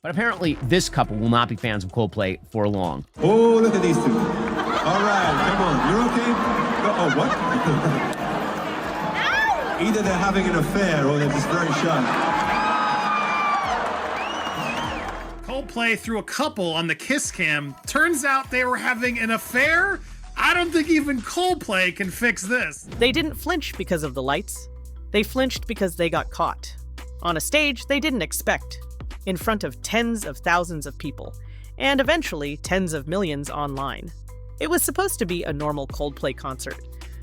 But apparently, this couple will not be fans of Coldplay for long. Oh, look at these two. All right, come on. You're okay? Oh, what? Either they're having an affair or they're just very shy. Coldplay threw a couple on the kiss cam. Turns out they were having an affair? I don't think even Coldplay can fix this. They didn't flinch because of the lights. They flinched because they got caught. On a stage they didn't expect. In front of tens of thousands of people, and eventually tens of millions online. It was supposed to be a normal Coldplay concert.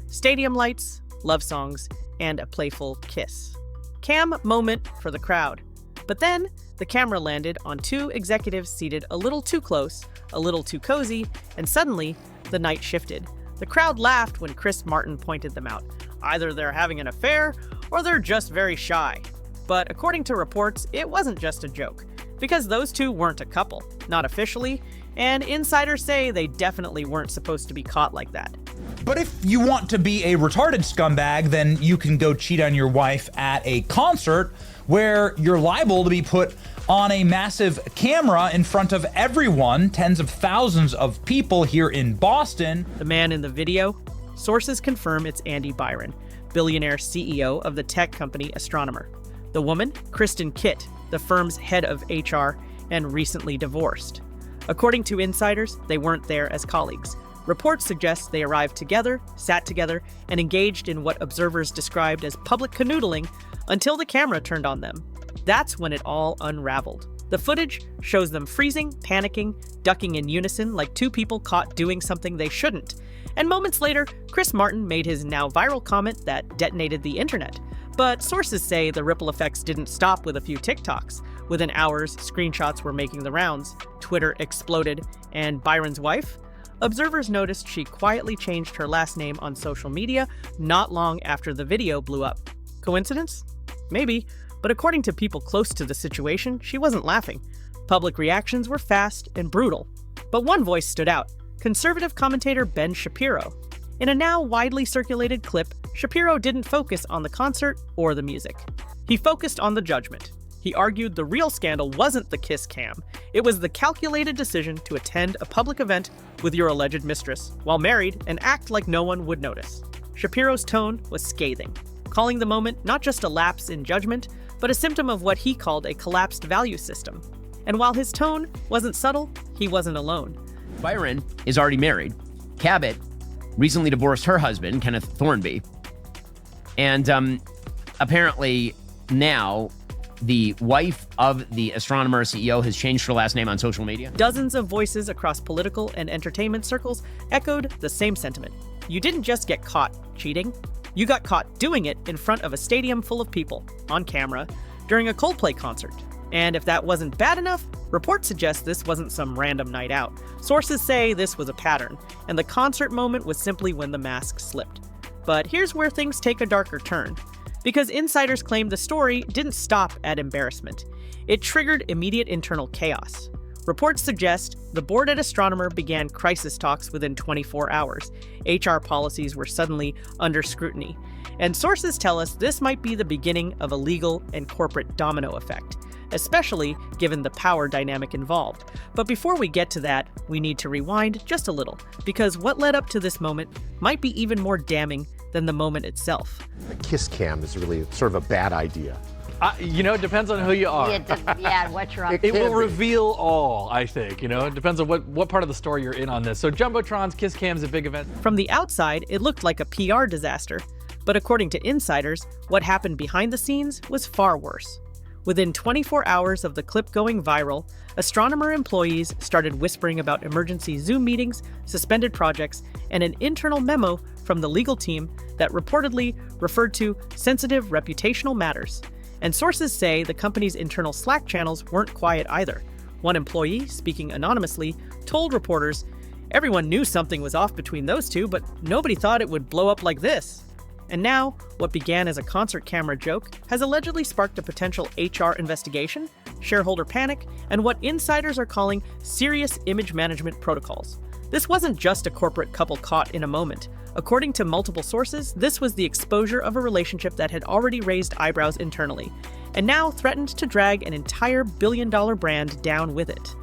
Stadium lights, love songs, and a playful kiss. Cam moment for the crowd. But then, the camera landed on two executives seated a little too close, a little too cozy, and suddenly, the night shifted. The crowd laughed when Chris Martin pointed them out. Either they're having an affair, or they're just very shy. But according to reports, it wasn't just a joke, because those two weren't a couple, not officially, and insiders say they definitely weren't supposed to be caught like that. But if you want to be a retarded scumbag, then you can go cheat on your wife at a concert where you're liable to be put on a massive camera in front of everyone, tens of thousands of people here in Boston. The man in the video? Sources confirm it's Andy Byron, billionaire CEO of the tech company Astronomer. The woman, Kristen Kitt, the firm's head of HR, and recently divorced. According to insiders, they weren't there as colleagues. Reports suggest they arrived together, sat together, and engaged in what observers described as public canoodling until the camera turned on them. That's when it all unraveled. The footage shows them freezing, panicking, ducking in unison like two people caught doing something they shouldn't. And moments later, Chris Martin made his now viral comment that detonated the internet. But sources say the ripple effects didn't stop with a few TikToks. Within hours, screenshots were making the rounds, Twitter exploded, and Byron's wife? Observers noticed she quietly changed her last name on social media not long after the video blew up. Coincidence? Maybe, but according to people close to the situation, she wasn't laughing. Public reactions were fast and brutal. But one voice stood out, conservative commentator Ben Shapiro. In a now widely circulated clip, Shapiro didn't focus on the concert or the music. He focused on the judgment. He argued the real scandal wasn't the kiss cam. It was the calculated decision to attend a public event with your alleged mistress while married and act like no one would notice. Shapiro's tone was scathing, calling the moment not just a lapse in judgment, but a symptom of what he called a collapsed value system. And while his tone wasn't subtle, he wasn't alone. Byron is already married. Cabot recently divorced her husband, Kenneth Thornby. And apparently now the wife of the Astronomer CEO has changed her last name on social media. Dozens of voices across political and entertainment circles echoed the same sentiment. You didn't just get caught cheating. You got caught doing it in front of a stadium full of people, on camera, during a Coldplay concert. And if that wasn't bad enough, reports suggest this wasn't some random night out. Sources say this was a pattern, and the concert moment was simply when the mask slipped. But here's where things take a darker turn. Because insiders claim the story didn't stop at embarrassment. It triggered immediate internal chaos. Reports suggest the board at Astronomer began crisis talks within 24 hours. HR policies were suddenly under scrutiny. And sources tell us this might be the beginning of a legal and corporate domino effect, especially given the power dynamic involved. But before we get to that, we need to rewind just a little, because what led up to this moment might be even more damning than the moment itself. A kiss cam is really sort of a bad idea. It depends on who you are. Yeah, what you're on. It will reveal all, I think. It depends on what part of the story you're in on this. So Jumbotron's Kiss Cam is a big event. From the outside, it looked like a PR disaster. But according to insiders, what happened behind the scenes was far worse. Within 24 hours of the clip going viral, Astronomer employees started whispering about emergency Zoom meetings, suspended projects, and an internal memo from the legal team that reportedly referred to sensitive reputational matters. And sources say the company's internal Slack channels weren't quiet either. One employee, speaking anonymously, told reporters, "Everyone knew something was off between those two, but nobody thought it would blow up like this." And now, what began as a concert camera joke has allegedly sparked a potential HR investigation, shareholder panic, and what insiders are calling serious image management protocols. This wasn't just a corporate couple caught in a moment. According to multiple sources, this was the exposure of a relationship that had already raised eyebrows internally, and now threatened to drag an entire billion-dollar brand down with it.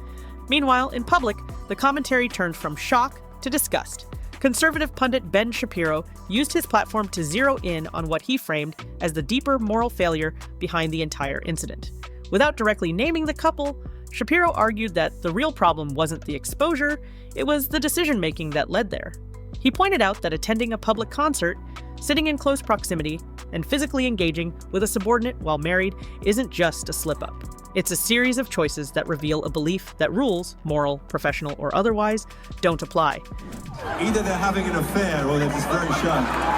Meanwhile, in public, the commentary turned from shock to disgust. Conservative pundit Ben Shapiro used his platform to zero in on what he framed as the deeper moral failure behind the entire incident. Without directly naming the couple, Shapiro argued that the real problem wasn't the exposure, it was the decision-making that led there. He pointed out that attending a public concert, sitting in close proximity, and physically engaging with a subordinate while married isn't just a slip-up. It's a series of choices that reveal a belief that rules, moral, professional, or otherwise, don't apply. Either they're having an affair or they're just very shy.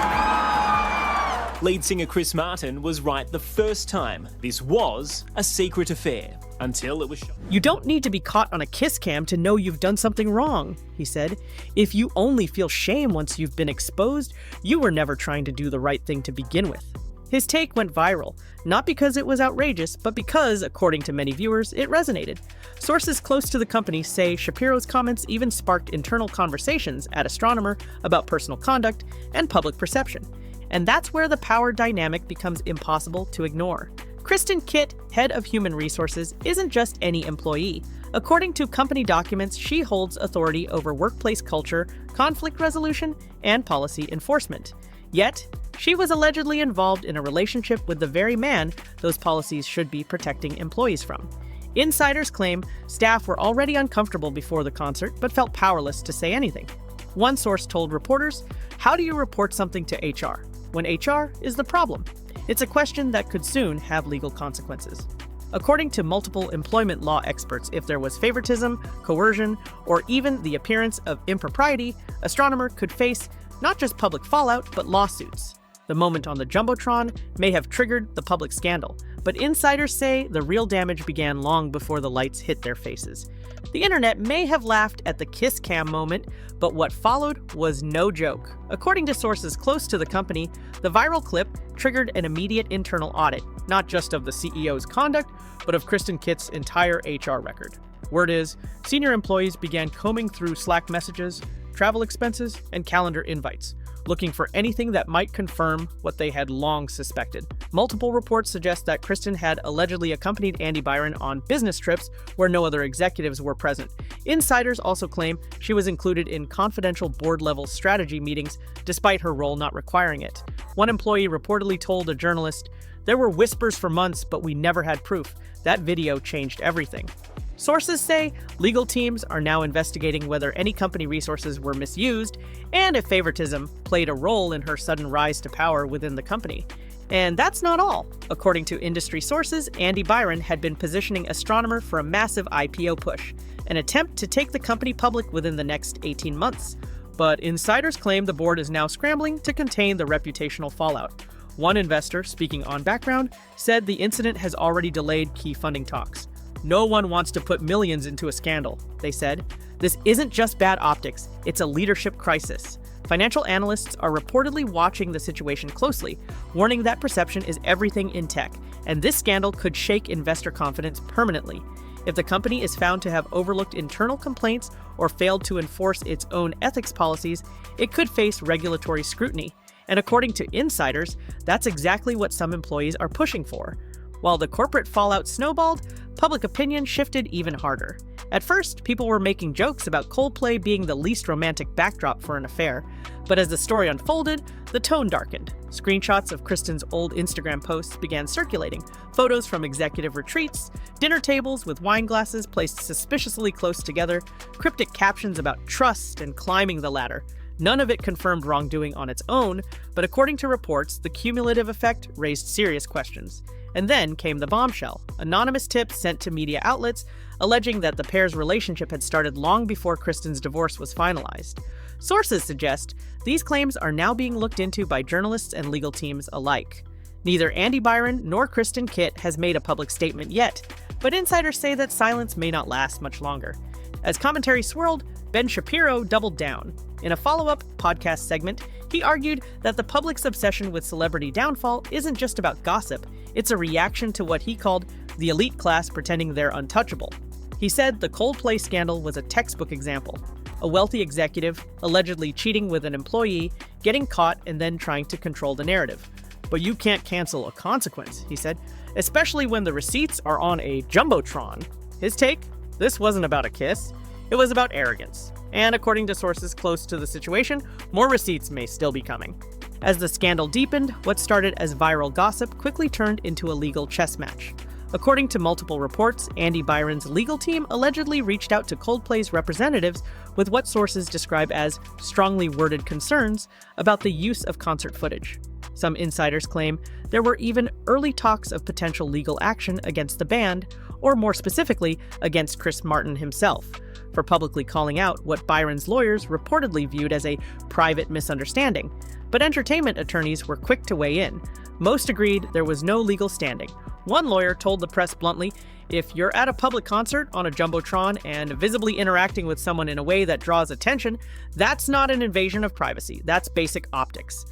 Lead singer Chris Martin was right the first time. This was a secret affair, until it was shown. You don't need to be caught on a kiss cam to know you've done something wrong, he said. If you only feel shame once you've been exposed, you were never trying to do the right thing to begin with. His take went viral, not because it was outrageous, but because, according to many viewers, it resonated. Sources close to the company say Shapiro's comments even sparked internal conversations at Astronomer about personal conduct and public perception. And that's where the power dynamic becomes impossible to ignore. Kristen Kitt, head of human resources, isn't just any employee. According to company documents, she holds authority over workplace culture, conflict resolution, and policy enforcement. Yet, she was allegedly involved in a relationship with the very man those policies should be protecting employees from. Insiders claim staff were already uncomfortable before the concert, but felt powerless to say anything. One source told reporters, "How do you report something to HR when HR is the problem?" It's a question that could soon have legal consequences. According to multiple employment law experts, if there was favoritism, coercion, or even the appearance of impropriety, Astronomer could face not just public fallout, but lawsuits. The moment on the Jumbotron may have triggered the public scandal, but insiders say the real damage began long before the lights hit their faces. The internet may have laughed at the kiss cam moment, but what followed was no joke. According to sources close to the company, the viral clip triggered an immediate internal audit, not just of the CEO's conduct, but of Kristen Kitt's entire HR record. Word is, senior employees began combing through Slack messages, travel expenses, and calendar invites, looking for anything that might confirm what they had long suspected. Multiple reports suggest that Kristen had allegedly accompanied Andy Byron on business trips where no other executives were present. Insiders also claim she was included in confidential board-level strategy meetings, despite her role not requiring it. One employee reportedly told a journalist, "There were whispers for months, but we never had proof. That video changed everything." Sources say legal teams are now investigating whether any company resources were misused and if favoritism played a role in her sudden rise to power within the company. And that's not all. According to industry sources, Andy Byron had been positioning Astronomer for a massive IPO push, an attempt to take the company public within the next 18 months. But insiders claim the board is now scrambling to contain the reputational fallout. One investor, speaking on background, said the incident has already delayed key funding talks. "No one wants to put millions into a scandal," they said. "This isn't just bad optics, it's a leadership crisis." Financial analysts are reportedly watching the situation closely, warning that perception is everything in tech, and this scandal could shake investor confidence permanently. If the company is found to have overlooked internal complaints or failed to enforce its own ethics policies, it could face regulatory scrutiny. And according to insiders, that's exactly what some employees are pushing for. While the corporate fallout snowballed, public opinion shifted even harder. At first, people were making jokes about Coldplay being the least romantic backdrop for an affair, but as the story unfolded, the tone darkened. Screenshots of Kristen's old Instagram posts began circulating, photos from executive retreats, dinner tables with wine glasses placed suspiciously close together, cryptic captions about trust and climbing the ladder. None of it confirmed wrongdoing on its own, but according to reports, the cumulative effect raised serious questions. And then came the bombshell, anonymous tips sent to media outlets alleging that the pair's relationship had started long before Kristen's divorce was finalized. Sources suggest these claims are now being looked into by journalists and legal teams alike. Neither Andy Byron nor Kristen Kitt has made a public statement yet, but insiders say that silence may not last much longer. As commentary swirled, Ben Shapiro doubled down. In a follow-up podcast segment, he argued that the public's obsession with celebrity downfall isn't just about gossip, it's a reaction to what he called the elite class pretending they're untouchable. He said the Coldplay scandal was a textbook example. a wealthy executive allegedly cheating with an employee, getting caught, and then trying to control the narrative. But you can't cancel a consequence, he said, especially when the receipts are on a Jumbotron. His take? This wasn't about a kiss. It was about arrogance. And according to sources close to the situation, more receipts may still be coming. As the scandal deepened, what started as viral gossip quickly turned into a legal chess match. According to multiple reports, Andy Byron's legal team allegedly reached out to Coldplay's representatives with what sources describe as strongly worded concerns about the use of concert footage. Some insiders claim there were even early talks of potential legal action against the band, or more specifically, against Chris Martin himself, for publicly calling out what Byron's lawyers reportedly viewed as a private misunderstanding. But entertainment attorneys were quick to weigh in. Most agreed there was no legal standing. One lawyer told the press bluntly, "If you're at a public concert on a Jumbotron and visibly interacting with someone in a way that draws attention, that's not an invasion of privacy. That's basic optics."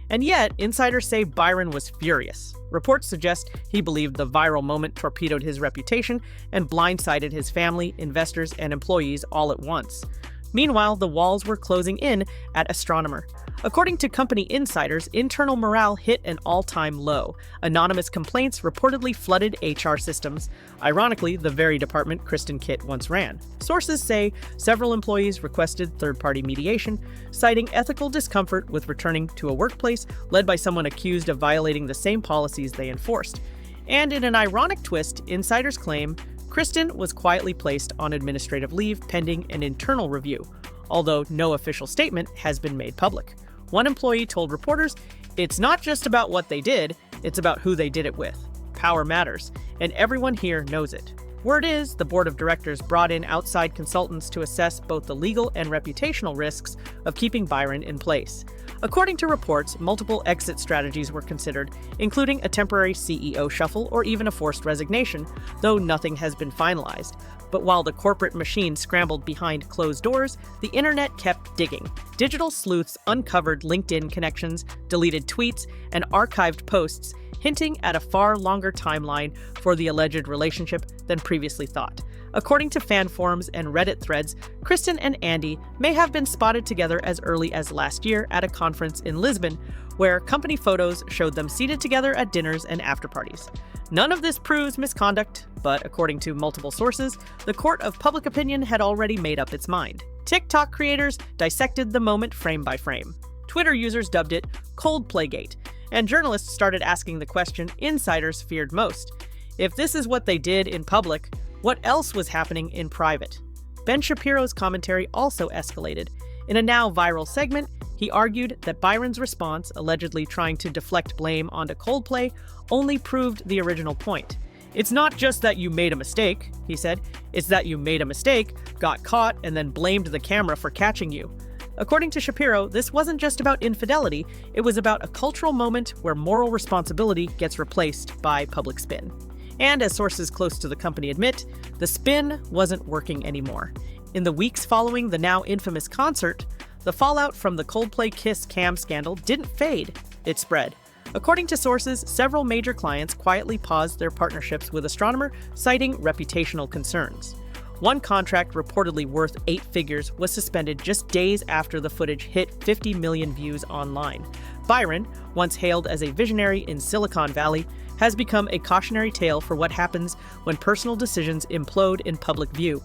And yet, insiders say Byron was furious. Reports suggest he believed the viral moment torpedoed his reputation and blindsided his family, investors, and employees all at once. Meanwhile, the walls were closing in at Astronomer. According to company insiders, internal morale hit an all-time low. Anonymous complaints reportedly flooded HR systems, ironically the very department Kristen Kitt once ran. Sources say several employees requested third-party mediation, citing ethical discomfort with returning to a workplace led by someone accused of violating the same policies they enforced. And in an ironic twist, insiders claim Kristen was quietly placed on administrative leave pending an internal review, although no official statement has been made public. One employee told reporters, "It's not just about what they did, it's about who they did it with. Power matters, and everyone here knows it." Word is, the board of directors brought in outside consultants to assess both the legal and reputational risks of keeping Byron in place. According to reports, multiple exit strategies were considered, including a temporary CEO shuffle or even a forced resignation, though nothing has been finalized. But while the corporate machine scrambled behind closed doors, the internet kept digging. Digital sleuths uncovered LinkedIn connections, deleted tweets, and archived posts, hinting at a far longer timeline for the alleged relationship than previously thought. According to fan forums and Reddit threads, Kristen and Andy may have been spotted together as early as last year at a conference in Lisbon, where company photos showed them seated together at dinners and after-parties. None of this proves misconduct, but according to multiple sources, the court of public opinion had already made up its mind. TikTok creators dissected the moment frame by frame. Twitter users dubbed it Coldplaygate, and journalists started asking the question insiders feared most. If this is what they did in public, what else was happening in private? Ben Shapiro's commentary also escalated. In a now viral segment, he argued that Byron's response, allegedly trying to deflect blame onto Coldplay, only proved the original point. "It's not just that you made a mistake," he said. "It's that you made a mistake, got caught, and then blamed the camera for catching you." According to Shapiro, this wasn't just about infidelity, it was about a cultural moment where moral responsibility gets replaced by public spin. And as sources close to the company admit, the spin wasn't working anymore. In the weeks following the now infamous concert, the fallout from the Coldplay Kiss cam scandal didn't fade, it spread. According to sources, several major clients quietly paused their partnerships with Astronomer, citing reputational concerns. One contract reportedly worth 8 figures was suspended just days after the footage hit 50 million views online. Byron, once hailed as a visionary in Silicon Valley, has become a cautionary tale for what happens when personal decisions implode in public view.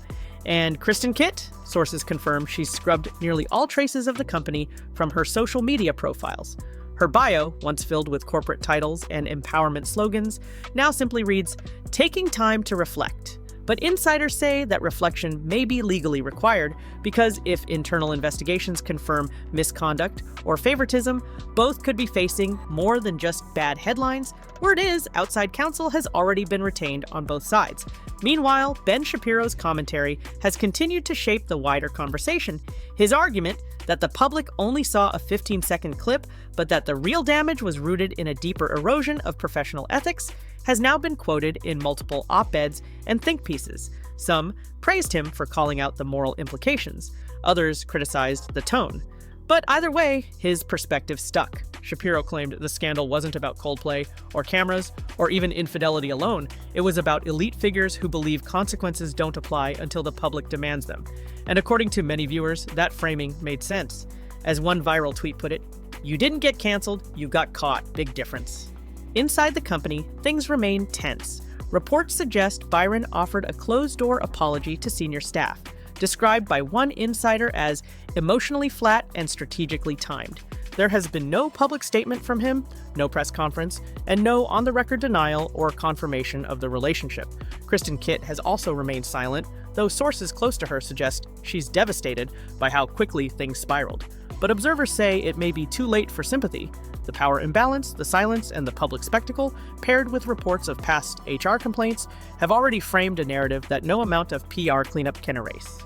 And Kristen Kitt, sources confirm she's scrubbed nearly all traces of the company from her social media profiles. Her bio, once filled with corporate titles and empowerment slogans, now simply reads, "Taking time to reflect." But insiders say that reflection may be legally required because if internal investigations confirm misconduct or favoritism, both could be facing more than just bad headlines. Word is, outside counsel has already been retained on both sides. Meanwhile, Ben Shapiro's commentary has continued to shape the wider conversation. His argument that the public only saw a 15-second clip, but that the real damage was rooted in a deeper erosion of professional ethics, has now been quoted in multiple op-eds and think pieces. Some praised him for calling out the moral implications. Others criticized the tone. But either way, his perspective stuck. Shapiro claimed the scandal wasn't about Coldplay or cameras or even infidelity alone. It was about elite figures who believe consequences don't apply until the public demands them. And according to many viewers, that framing made sense. As one viral tweet put it, "You didn't get canceled, you got caught. Big difference." Inside the company, things remain tense. Reports suggest Bryon offered a closed-door apology to senior staff, described by one insider as emotionally flat and strategically timed. There has been no public statement from him, no press conference, and no on-the-record denial or confirmation of the relationship. Kristen Kitt has also remained silent, though sources close to her suggest she's devastated by how quickly things spiraled. But observers say it may be too late for sympathy. The power imbalance, the silence, and the public spectacle, paired with reports of past HR complaints, have already framed a narrative that no amount of PR cleanup can erase.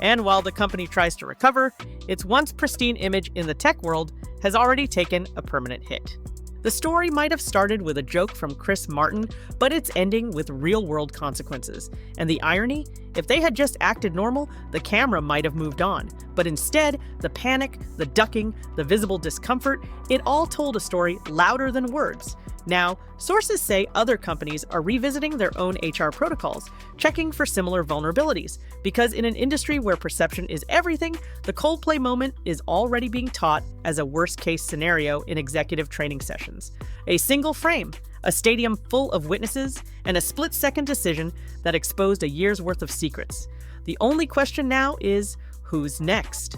And while the company tries to recover, its once pristine image in the tech world has already taken a permanent hit. The story might have started with a joke from Chris Martin, but it's ending with real-world consequences. And the irony? If they had just acted normal, the camera might have moved on. But instead, the panic, the ducking, the visible discomfort, it all told a story louder than words. Now, sources say other companies are revisiting their own HR protocols, checking for similar vulnerabilities, because in an industry where perception is everything, the Coldplay moment is already being taught as a worst-case scenario in executive training sessions. A single frame, a stadium full of witnesses, and a split-second decision that exposed a year's worth of secrets. The only question now is, who's next?